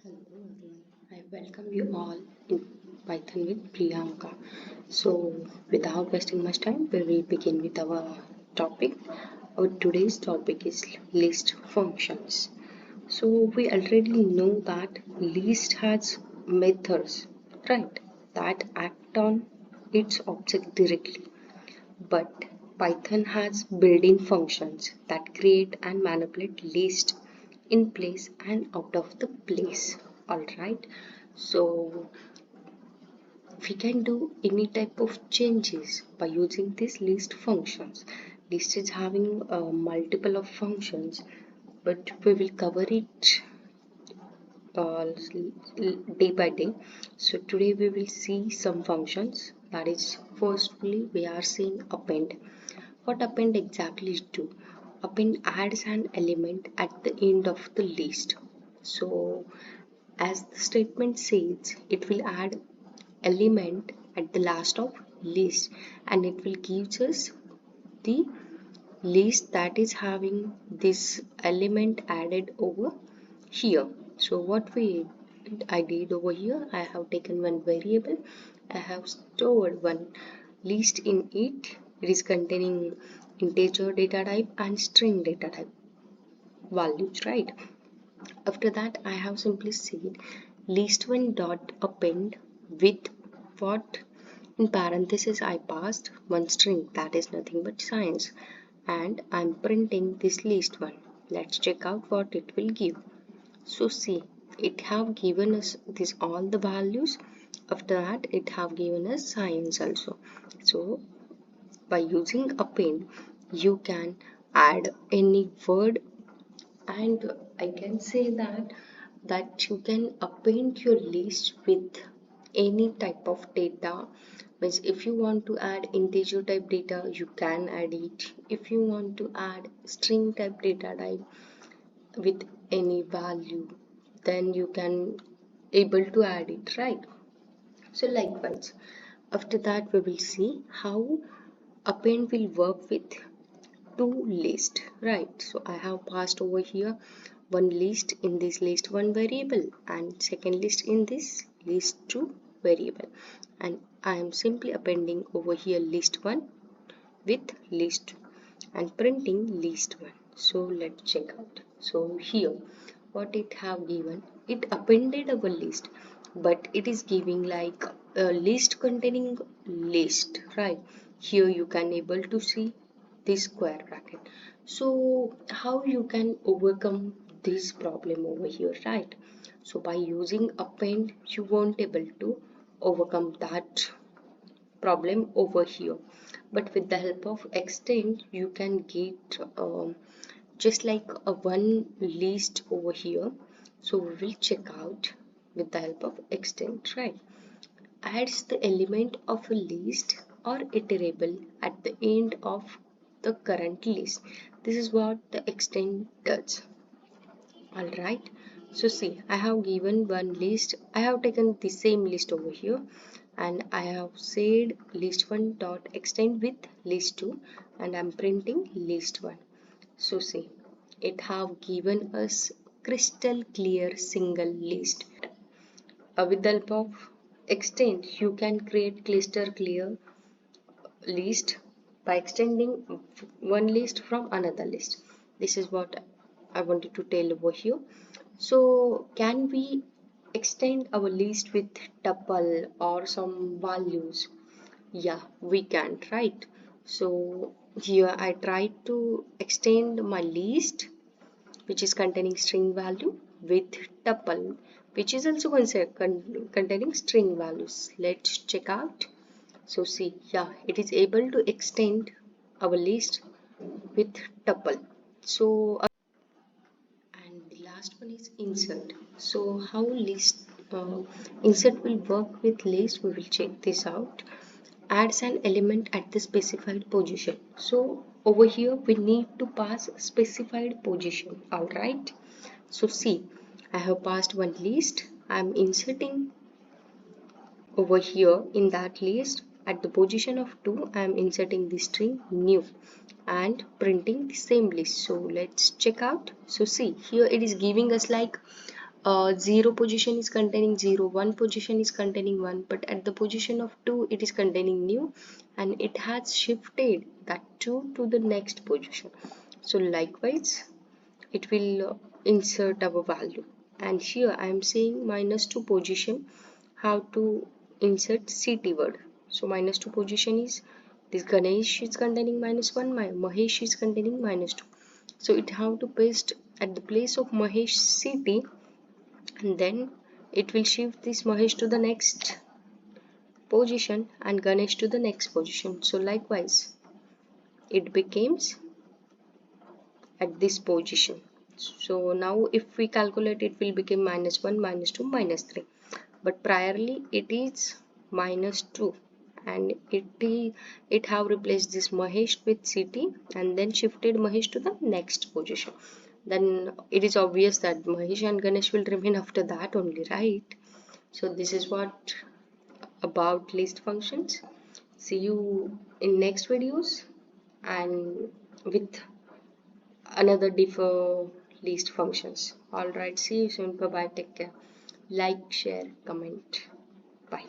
Hello everyone, I welcome you all in Python with Priyanka. So, without wasting much time, we will begin with our topic. Our today's topic is list functions. So, we already know that list has methods, right, that act on its object directly. But Python has built-in functions that create and manipulate list in place and out of the place. Alright, so we can do any type of changes by using these list functions. List is having multiple of functions, but we will cover it uh, day by day. So today we will see some functions. That is, firstly we are seeing append. What append exactly do? Append adds an element at the end of the list. So as the statement says, it will add element at the last of list and it will give us the list that is having this element added over here. So what I did over here, I have taken one variable, I have stored one list in it. It is containing integer data type and string data type values, right? After that, I have simply said list1 dot append with what in parenthesis I passed one string, that is nothing but science, and I'm printing this list one. Let's check out what it will give. So see, it have given us this all the values. After that, it have given us science also. So by using append, you can add any word, and I can say that you can append your list with any type of data. Means if you want to add integer type data, you can add it. If you want to add string type data type with any value, then you can able to add it, right? So likewise, after that we will see how append will work with two list, right? So I have passed over here one list in this list one variable and second list in this list two variable, and I am simply appending over here list one with list 2 and printing list 1. So let's check out. So here what it have given, it appended our list, but it is giving like a list containing list, right? Here you can able to see this square bracket. So how you can overcome this problem over here, right? So by using append, you won't able to overcome that problem over here, but with the help of extend you can get just like a one list over here. So we will check out with the help of extend, right? Adds the element of a list or iterable at the end of the current list. This is what the extend does. Alright, so see, I have given one list. I have taken the same list over here and I have said list1 dot extend with list2 and I'm printing list1. So see, it have given us crystal clear single list. With the help of extend, you can create crystal clear list by extending one list from another list. This is what I wanted to tell over here. So can we extend our list with tuple or some values? Yeah, we can, right? So here I tried to extend my list which is containing string value with tuple which is also containing string values. Let's check out. So see, yeah, it is able to extend our list with tuple. So and the last one is insert. So how list insert will work with list, we will check this out. Adds an element at the specified position. So over here we need to pass specified position. Alright. So see, I have passed one list. I am inserting over here in that list at the position of 2 I am inserting the string new and printing the same list. So let's check out. So see, here it is giving us like 0 position is containing 0, 1 position is containing 1, but at the position of 2 it is containing new, and it has shifted that 2 to the next position. So likewise it will insert our value, and here I am saying -2 position how to insert CT word. So -2 position is this Ganesh is containing -1, my Mahesh is containing -2. So it have to paste at the place of Mahesh CT, and then it will shift this Mahesh to the next position and Ganesh to the next position. So likewise it becomes at this position. So now if we calculate, it will become -1, -2, -3, but priorly it is -2, and it have replaced this Mahesh with CT and then shifted Mahesh to the next position. Then it is obvious that Mahesh and Ganesh will remain after that only, right? So this is what about list functions. See you in next videos and with another differ list functions. Alright, see you soon. Bye bye. Take care. Like, share, comment. Bye.